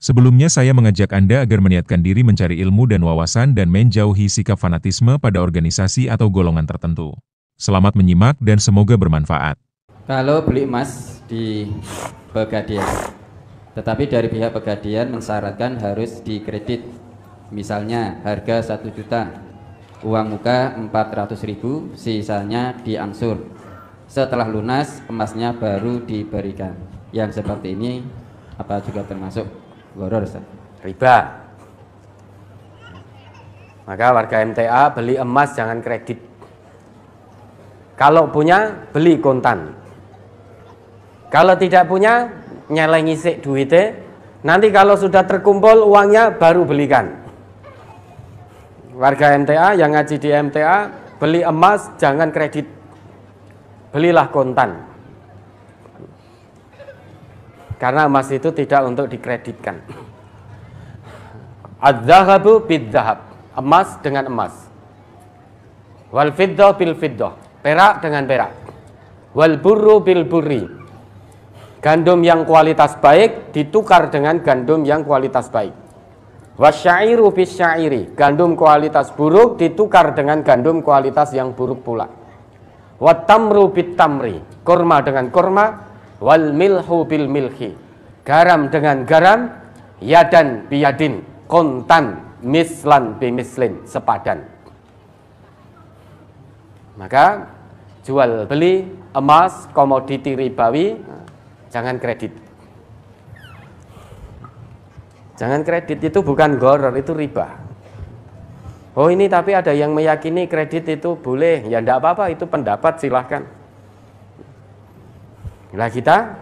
Sebelumnya saya mengajak Anda agar meniatkan diri mencari ilmu dan wawasan dan menjauhi sikap fanatisme pada organisasi atau golongan tertentu. Selamat menyimak dan semoga bermanfaat. Kalau beli emas di Pegadaian, tetapi dari pihak Pegadaian mensyaratkan harus dikredit, misalnya harga 1 juta, uang muka 400.000, sisanya diangsur. Setelah lunas emasnya baru diberikan. Yang seperti ini apa juga termasuk gharar, Ustaz? Riba. Maka warga MTA beli emas jangan kredit. Kalau punya beli kontan. Kalau tidak punya nyelengi sik duitnya. Nanti kalau sudah terkumpul uangnya baru belikan. Warga MTA yang ngaji di MTA beli emas jangan kredit. Belilah kontan. Karena emas itu tidak untuk dikreditkan. Adz-dzahabu bidz-dzahab, emas dengan emas. Wal fiddah bil fiddah, perak dengan perak. Wal burru bil burri, gandum yang kualitas baik ditukar dengan gandum yang kualitas baik. Wasyairu bis syairi, gandum kualitas buruk ditukar dengan gandum kualitas yang buruk pula. Watamru bit tamri, kurma dengan kurma. Wal milhu bil milhi, garam dengan garam. Yadan biyadin, kontan mislan bimislin, sepadan. Maka jual beli emas komoditi ribawi jangan kredit. Jangan kredit, itu bukan gharar, itu riba. Oh ini tapi ada yang meyakini kredit itu boleh. Ya enggak apa-apa, itu pendapat, silahkan. Nah kita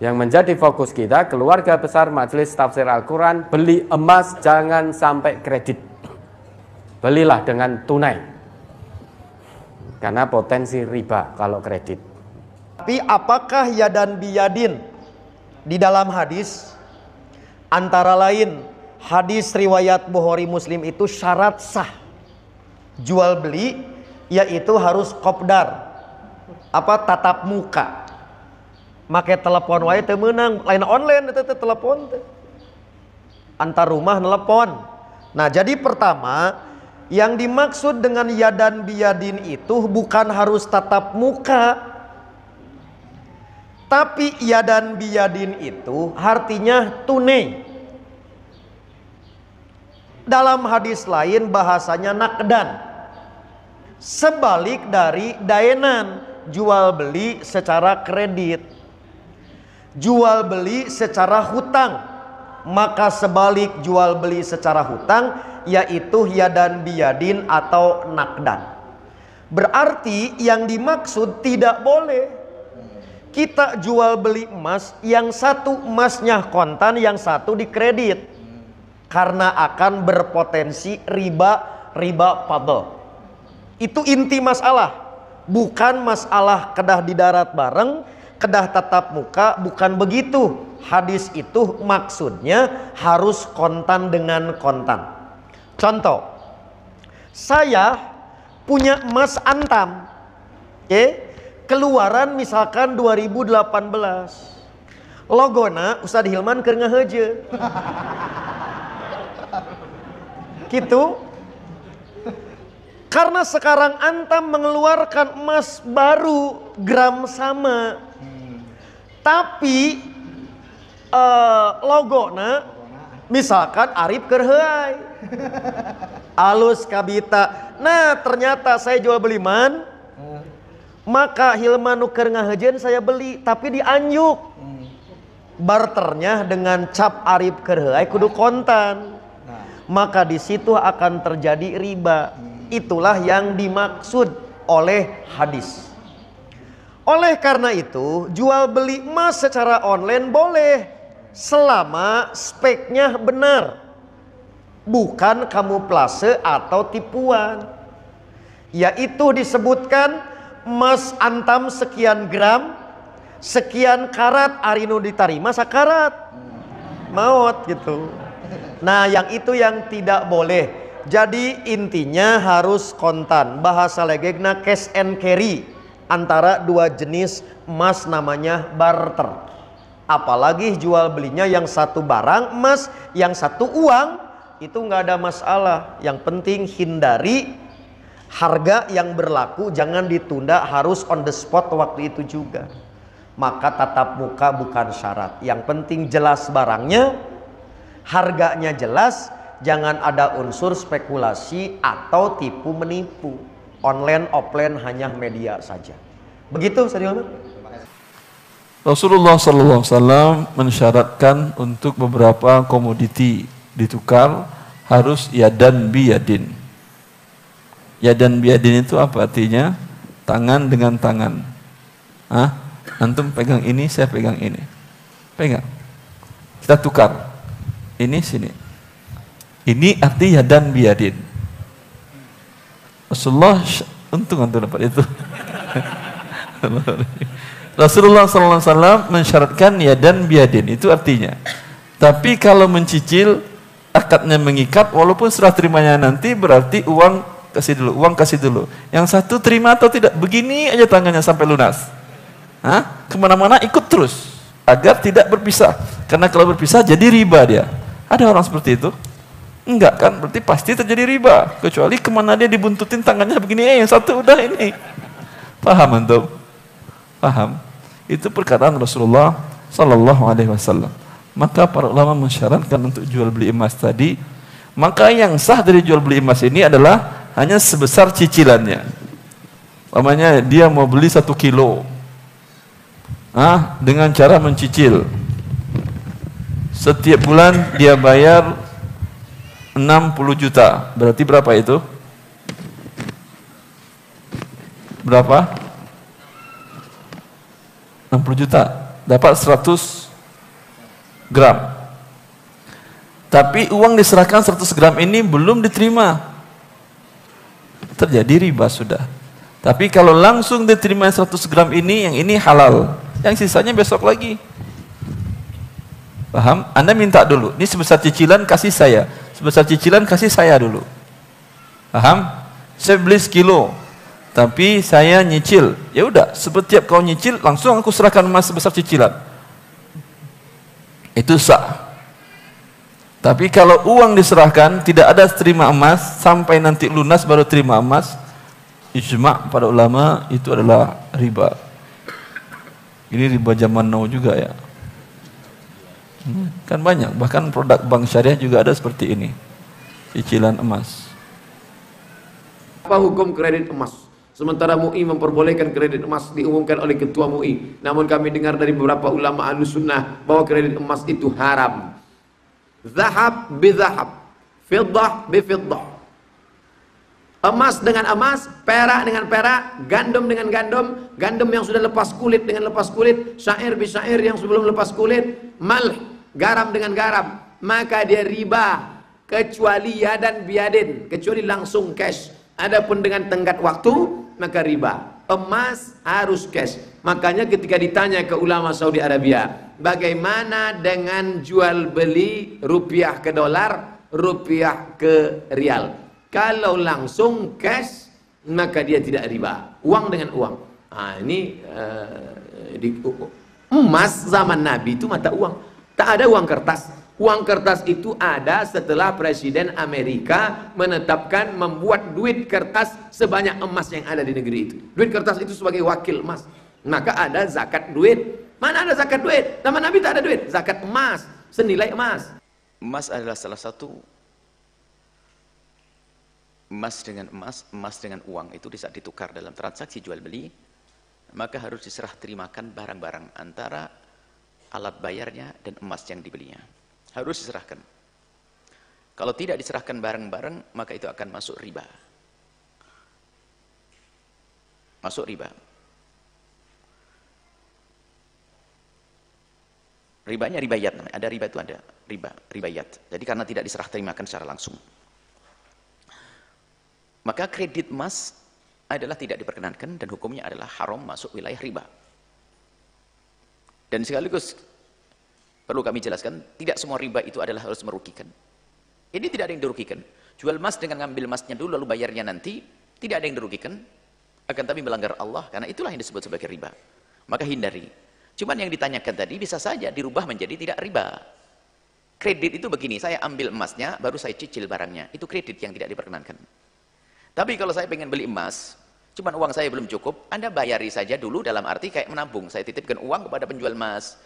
yang menjadi fokus kita, keluarga besar Majelis Tafsir Al-Quran, beli emas jangan sampai kredit. Belilah dengan tunai. Karena potensi riba kalau kredit. Tapi apakah yadan biyadin di dalam hadis? Antara lain hadis riwayat Bukhari Muslim itu syarat sah jual beli yaitu harus kopdar, tatap muka. Make telepon wae teu meunang, lain online itu telepon teh. Antar rumah telepon. Nah, jadi pertama yang dimaksud dengan yadan biyadin itu bukan harus tatap muka. Tapi yadan biyadin itu artinya tunai. Dalam hadis lain bahasanya nakdan. Sebalik dari daenan, jual beli secara kredit. Jual beli secara hutang. Maka sebalik jual beli secara hutang yaitu yadan biyadin atau nakdan. Berarti yang dimaksud tidak boleh kita jual beli emas, yang satu emasnya kontan, yang satu dikredit. Karena akan berpotensi riba fadl. Itu inti masalah. Bukan masalah kedah di darat bareng, kedah tatap muka, bukan begitu. Hadis itu maksudnya harus kontan dengan kontan. Contoh, saya punya emas antam, keluaran misalkan 2018, logona Ustadz Hilman keur ngaheuje gitu. Karena sekarang antam mengeluarkan emas baru gram sama, tapi logona misalkan Arif keur heuai alus kabita. Nah ternyata saya jual beli man, maka Hilman nuker ngahejen saya beli, tapi dianjuk. Barternya dengan cap Arif keur heuai kudu kontan. Maka di situ akan terjadi riba. Itulah yang dimaksud oleh hadis. Oleh karena itu, jual beli emas secara online boleh selama speknya benar. Bukan kamuflase atau tipuan. Yaitu disebutkan emas antam sekian gram, sekian karat, arinu ditarima sakarat. Maut gitu. Nah yang itu yang tidak boleh. Jadi intinya harus kontan. Bahasa legegna cash and carry. Antara dua jenis emas namanya barter. Apalagi jual belinya yang satu barang emas, yang satu uang, itu nggak ada masalah. Yang penting hindari harga yang berlaku, jangan ditunda, harus on the spot waktu itu juga. Maka tatap muka bukan syarat. Yang penting jelas barangnya, harganya jelas, jangan ada unsur spekulasi atau tipu menipu. Online, offline hanya media saja. Begitu, Ustaz Muhammad. Rasulullah SAW mensyaratkan untuk beberapa komoditi ditukar harus yadan biyadin. Yadan biyadin itu apa artinya? Tangan dengan tangan. Antum pegang ini, saya pegang ini. Pegang. Kita tukar. Ini sini. Ini arti yadan biyadin. Rasulullah, untung antum dapat itu. Rasulullah SAW mensyaratkan yadan biyadin, itu artinya. Tapi kalau mencicil, akadnya mengikat, walaupun serah terimanya nanti berarti uang kasih dulu, uang kasih dulu. Yang satu terima atau tidak, begini aja tangannya sampai lunas. Kemana-mana ikut terus, agar tidak berpisah. Karena kalau berpisah jadi riba dia. Ada orang seperti itu? Enggak kan, berarti pasti terjadi riba. Kecuali kemana dia dibuntutin tangannya begini, yang satu udah ini. Paham antum? Paham? Itu perkataan Rasulullah Sallallahu Alaihi Wasallam. Maka para ulama mensyaratkan untuk jual beli emas tadi, maka yang sah dari jual beli emas ini adalah hanya sebesar cicilannya. Umpamanya dia mau beli 1 kilo, dengan cara mencicil. Setiap bulan dia bayar 60 juta. Berarti berapa itu? Berapa? 60 juta, dapat 100 gram. Tapi uang diserahkan 100 gram ini belum diterima, terjadi riba sudah. Tapi kalau langsung diterima 100 gram ini, yang ini halal, yang sisanya besok lagi. Paham? Anda minta dulu, ini sebesar cicilan kasih saya, sebesar cicilan kasih saya dulu. Paham? Saya beli sekilo, tapi saya nyicil. Ya udah, setiap kau nyicil langsung aku serahkan emas sebesar cicilan. Itu sah. Tapi kalau uang diserahkan tidak ada terima emas sampai nanti lunas baru terima emas, ijma' para ulama itu adalah riba. Ini riba zaman now juga ya. Kan banyak, bahkan produk bank syariah juga ada seperti ini. Cicilan emas. Apa hukum kredit emas? Sementara MUI memperbolehkan kredit emas diumumkan oleh ketua MUI. Namun kami dengar dari beberapa ulama Ahlussunnah bahwa kredit emas itu haram. Zahab bi zahab, fiddah bi fiddah. Emas dengan emas, perak dengan perak, gandum dengan gandum, gandum yang sudah lepas kulit dengan lepas kulit, syair bi syair yang sebelum lepas kulit, malh, garam dengan garam, maka dia riba kecuali yadan biyadin, kecuali langsung cash. Adapun dengan tenggat waktu, maka riba. Emas harus cash. Makanya ketika ditanya ke ulama Saudi Arabia, bagaimana dengan jual beli rupiah ke dolar, rupiah ke rial? Kalau langsung cash, maka dia tidak riba. Uang dengan uang. Emas zaman Nabi itu mata uang. Tak ada uang kertas. Uang kertas itu ada setelah Presiden Amerika menetapkan membuat duit kertas sebanyak emas yang ada di negeri itu. Duit kertas itu sebagai wakil emas. Maka ada zakat duit. Mana ada zakat duit? Zaman Nabi tak ada duit. Zakat emas, senilai emas. Emas adalah salah satu. Emas dengan emas, emas dengan uang itu di saat ditukar dalam transaksi jual beli, maka harus diserah terimakan barang-barang antara alat bayarnya dan emas yang dibelinya. Harus diserahkan. Kalau tidak diserahkan bareng-bareng, maka itu akan masuk riba. Masuk riba. Ribanya ribayat namanya. Ada riba itu ada. Riba, ribayat. Jadi karena tidak diserah terimakan secara langsung. Maka kredit emas adalah tidak diperkenankan dan hukumnya adalah haram, masuk wilayah riba. Dan sekaligus perlu kami jelaskan, tidak semua riba itu adalah harus merugikan. Ini tidak ada yang dirugikan. Jual emas dengan ngambil emasnya dulu lalu bayarnya nanti, tidak ada yang dirugikan. Akan tapi melanggar Allah, karena itulah yang disebut sebagai riba. Maka hindari. Cuman yang ditanyakan tadi bisa saja dirubah menjadi tidak riba. Kredit itu begini, saya ambil emasnya, baru saya cicil barangnya. Itu kredit yang tidak diperkenankan. Tapi kalau saya pengen beli emas, cuman uang saya belum cukup, Anda bayari saja dulu dalam arti kayak menabung. Saya titipkan uang kepada penjual emas.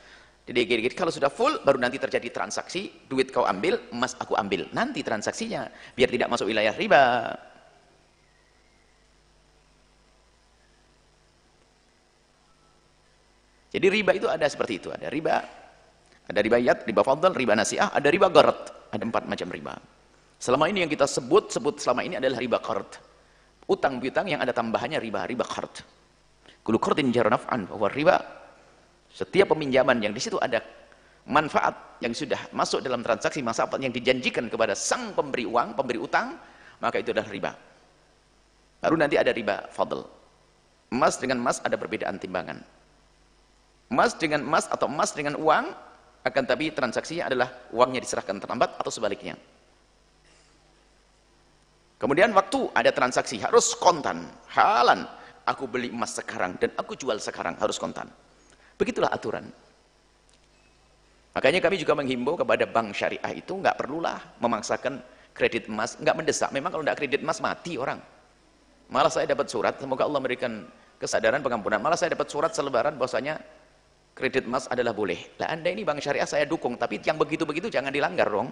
Jadi kalau sudah full, baru nanti terjadi transaksi, duit kau ambil, emas aku ambil. Nanti transaksinya, biar tidak masuk wilayah riba. Jadi riba itu ada seperti itu, ada riba yad, riba fadl, riba nasi'ah, ada riba gharat, ada 4 macam riba. Selama ini yang kita sebut selama ini adalah riba qard. Utang piutang yang ada tambahannya riba qard. Kullu qardin jar naf'an bahwa riba, setiap peminjaman yang di situ ada manfaat yang sudah masuk dalam transaksi manfaat yang dijanjikan kepada sang pemberi uang, pemberi utang, maka itu adalah riba. Baru nanti ada riba fadl. Emas dengan emas ada perbedaan timbangan. Emas dengan emas atau emas dengan uang, akan tapi transaksinya adalah uangnya diserahkan terlambat atau sebaliknya. Kemudian waktu ada transaksi harus kontan, halan. Aku beli emas sekarang dan aku jual sekarang harus kontan. Begitulah aturan. Makanya kami juga menghimbau kepada bank syariah itu nggak perlulah memaksakan kredit emas, nggak mendesak. Memang kalau nggak kredit emas mati orang. Malah saya dapat surat, semoga Allah memberikan kesadaran pengampunan. Malah saya dapat surat selebaran bahwasanya kredit emas adalah boleh. Lah Anda ini bank syariah saya dukung, tapi yang begitu-begitu jangan dilanggar dong.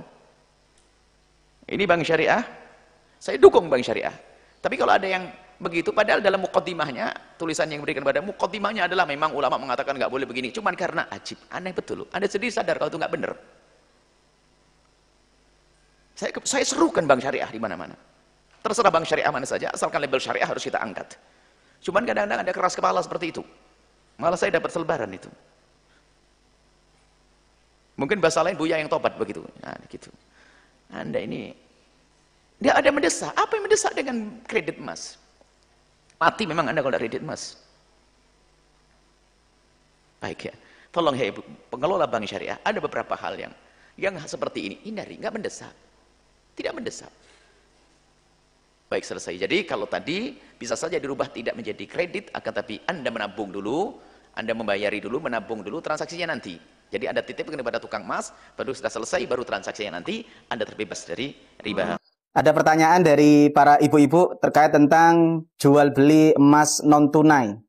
Ini bank syariah, saya dukung bank syariah. Tapi kalau ada yang begitu, padahal dalam muqaddimahnya, tulisan yang diberikan pada muqaddimahnya adalah memang ulama mengatakan nggak boleh begini. Cuman karena ajib, aneh betul. Anda sendiri sadar kalau itu nggak benar. Saya serukan bank syariah di mana-mana. Terserah bank syariah mana saja, asalkan label syariah harus kita angkat. Cuman kadang-kadang ada keras kepala seperti itu. Malah saya dapat selebaran itu. Mungkin bahasa lain Buya yang tobat begitu. Nah, gitu. Anda ini dia ada mendesak. Apa yang mendesak dengan kredit emas? Mati memang Anda kalau ada kredit emas. Baik ya. Tolong ya Ibu, pengelola bank syariah, ada beberapa hal yang seperti ini. Hindari, nggak mendesak. Tidak mendesak. Baik, selesai. Jadi kalau tadi bisa saja dirubah tidak menjadi kredit, akan tapi Anda menabung dulu, Anda membayari dulu, menabung dulu, transaksinya nanti. Jadi Anda titipkan kepada tukang emas, baru sudah selesai, baru transaksinya nanti, Anda terbebas dari riba. Ada pertanyaan dari para ibu-ibu terkait tentang jual beli emas non tunai,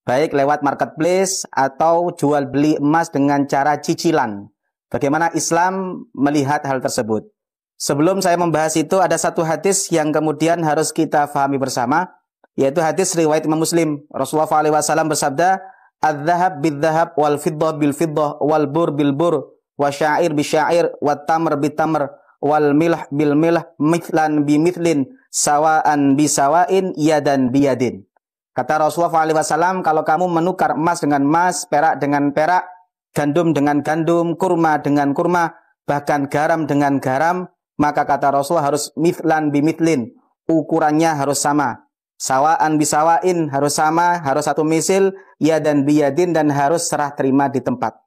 baik lewat marketplace atau jual beli emas dengan cara cicilan. Bagaimana Islam melihat hal tersebut? Sebelum saya membahas itu, ada satu hadis yang kemudian harus kita fahami bersama, yaitu hadis riwayat Imam Muslim. Rasulullah SAW bersabda, "Adz-dzahab bidz-dzahab wal fiddah bil fiddah wal bur bil bur wa syair bi syair wat tamr bit tamr wal milh bil milh mithlan bi mithlin sawaan bi sawain yadan bi yadin." Kata Rasulullah SAW, kalau kamu menukar emas dengan emas, perak dengan perak, gandum dengan gandum, kurma dengan kurma, bahkan garam dengan garam, maka kata Rasulullah harus mithlan bi mithlin, ukurannya harus sama. Sawaan bisawain harus sama, harus satu misil, ya dan biyadin, dan harus serah terima di tempat.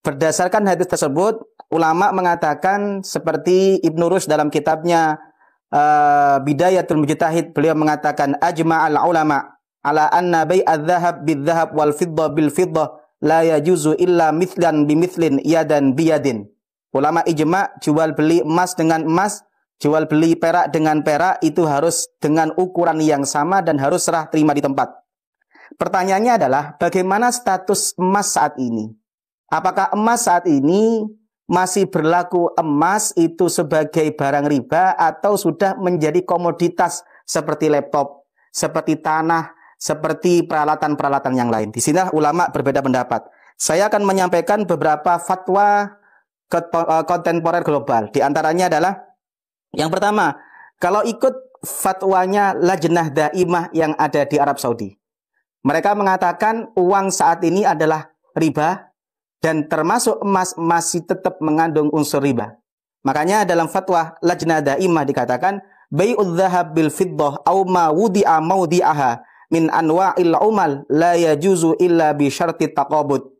Berdasarkan hadis tersebut, ulama mengatakan seperti Ibnu Rushd dalam kitabnya Bidayatul Mujtahid, beliau mengatakan ajma'al ulama ala anna bai'adz dzahab bidzahab wal fiddah bil fiddah la yajuzu illa mithlan bimithlin yadan biyadin. Ulama ijma jual beli emas dengan emas, jual beli perak dengan perak itu harus dengan ukuran yang sama dan harus serah terima di tempat. Pertanyaannya adalah bagaimana status emas saat ini? Apakah emas saat ini masih berlaku emas itu sebagai barang riba atau sudah menjadi komoditas seperti laptop, seperti tanah, seperti peralatan-peralatan yang lain? Di sini ulama berbeda pendapat. Saya akan menyampaikan beberapa fatwa kontemporer global. Di antaranya adalah yang pertama, kalau ikut fatwanya Lajnah Daimah yang ada di Arab Saudi. Mereka mengatakan uang saat ini adalah riba dan termasuk emas masih tetap mengandung unsur riba. Makanya dalam fatwa Lajnah Daimah dikatakan bai'udz dzahab bil fiddah aw ma wudi'a mawdi'aha min anwa'il umal la yajuzu illa bi syarti taqabud.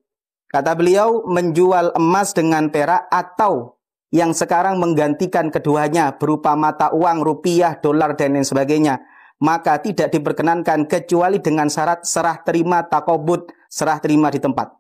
Kata beliau, menjual emas dengan perak atau yang sekarang menggantikan keduanya berupa mata uang, rupiah, dolar, dan lain sebagainya, maka tidak diperkenankan kecuali dengan syarat serah terima takobut, serah terima di tempat.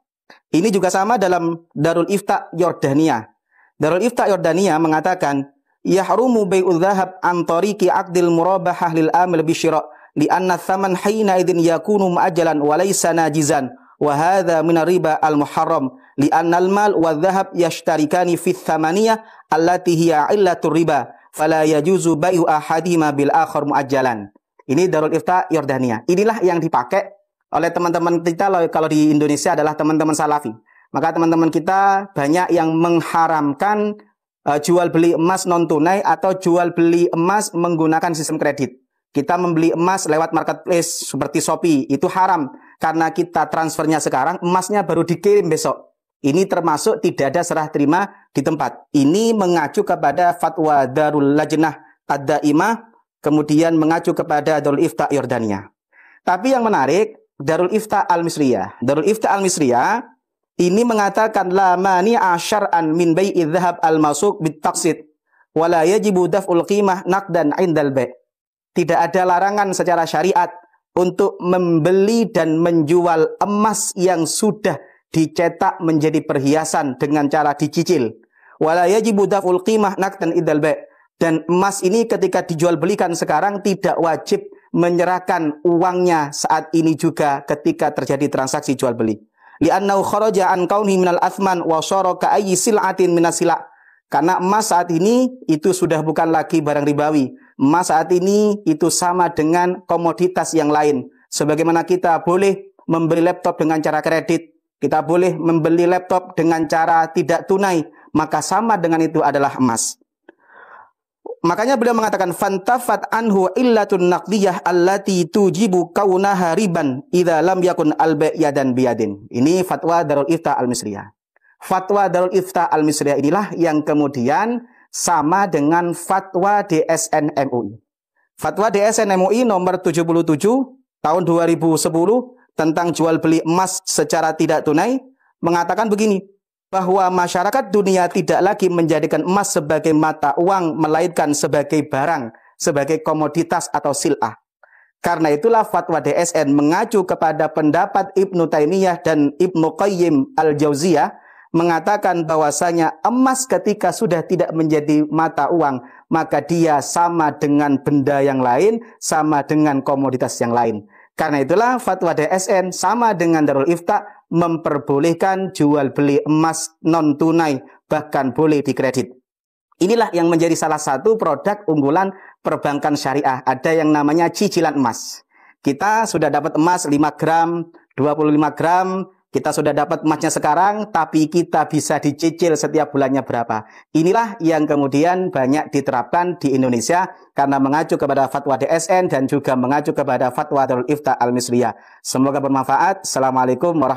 Ini juga sama dalam Darul Ifta Yordania. Darul Ifta Yordania mengatakan, yahrumu bai'udz dzahab an tariqi aqdil murabahah lil amil bisyira' li anna thaman hina idzin yakunu mu'ajjalan wa laysa najizan wa hadha min riba al muharram li anna al mal wa dhahab yashtarikani fi thamaniyah allati hiya illatur riba fala yajuzu bai'u ahadihima bil akhar mu'ajjalan. Ini Darul Ifta Yordania. Inilah yang dipakai oleh teman-teman kita kalau di Indonesia adalah teman-teman Salafi. Maka teman-teman kita banyak yang mengharamkan jual beli emas non tunai atau jual beli emas menggunakan sistem kredit. Kita membeli emas lewat marketplace seperti Shopee itu haram karena kita transfernya sekarang, emasnya baru dikirim besok. Ini termasuk tidak ada serah terima di tempat. Ini mengacu kepada fatwa Darul Lajnah Ad-Daimah, kemudian mengacu kepada Darul Ifta Yordania. Tapi yang menarik, Darul Ifta Al-Misriyah. Darul Ifta Al-Misriyah ini mengatakan la mani'a syar'an min bai'i dzahab al-masuq bit-taqsid wa la yajibu daf'ul qimah naqdan 'indal bai'. Tidak ada larangan secara syariat untuk membeli dan menjual emas yang sudah dicetak menjadi perhiasan dengan cara dicicil. Wa la yajibu daf'ul qimah naqdan 'indal bai'. Dan emas ini ketika dijual belikan sekarang tidak wajib menyerahkan uangnya saat ini juga ketika terjadi transaksi jual beli. Li'annahu kharaja an kaunihi minal athman wa syara ka ayyi sil'atin minas sila'. Karena emas saat ini itu sudah bukan lagi barang ribawi. Emas saat ini itu sama dengan komoditas yang lain. Sebagaimana kita boleh membeli laptop dengan cara kredit, kita boleh membeli laptop dengan cara tidak tunai, maka sama dengan itu adalah emas. Makanya beliau mengatakan fantafat anhu illatun naqdiyah allati tujibu kaunaha riban idza lam yakun al-bai' yadan biyadin. Ini fatwa Darul Ifta Al-Misriyah. Fatwa Darul Ifta Al-Misriyah inilah yang kemudian sama dengan fatwa DSN MUI. Fatwa DSN MUI nomor 77 tahun 2010 tentang jual beli emas secara tidak tunai mengatakan begini, bahwa masyarakat dunia tidak lagi menjadikan emas sebagai mata uang, melainkan sebagai barang, sebagai komoditas atau sil'ah. Karena itulah fatwa DSN mengacu kepada pendapat Ibnu Taimiyah dan Ibnu Qayyim Al-Jauziyah, mengatakan bahwasanya emas ketika sudah tidak menjadi mata uang, maka dia sama dengan benda yang lain, sama dengan komoditas yang lain. Karena itulah fatwa DSN sama dengan Darul Ifta memperbolehkan jual beli emas non tunai, bahkan boleh dikredit. Inilah yang menjadi salah satu produk unggulan perbankan syariah. Ada yang namanya cicilan emas. Kita sudah dapat emas 5 gram, 25 gram, kita sudah dapat emasnya sekarang, tapi kita bisa dicicil setiap bulannya berapa. Inilah yang kemudian banyak diterapkan di Indonesia karena mengacu kepada fatwa DSN dan juga mengacu kepada fatwa Darul Ifta Al-Misriyah. Semoga bermanfaat. Assalamualaikum warahmatullahi wabarakatuh.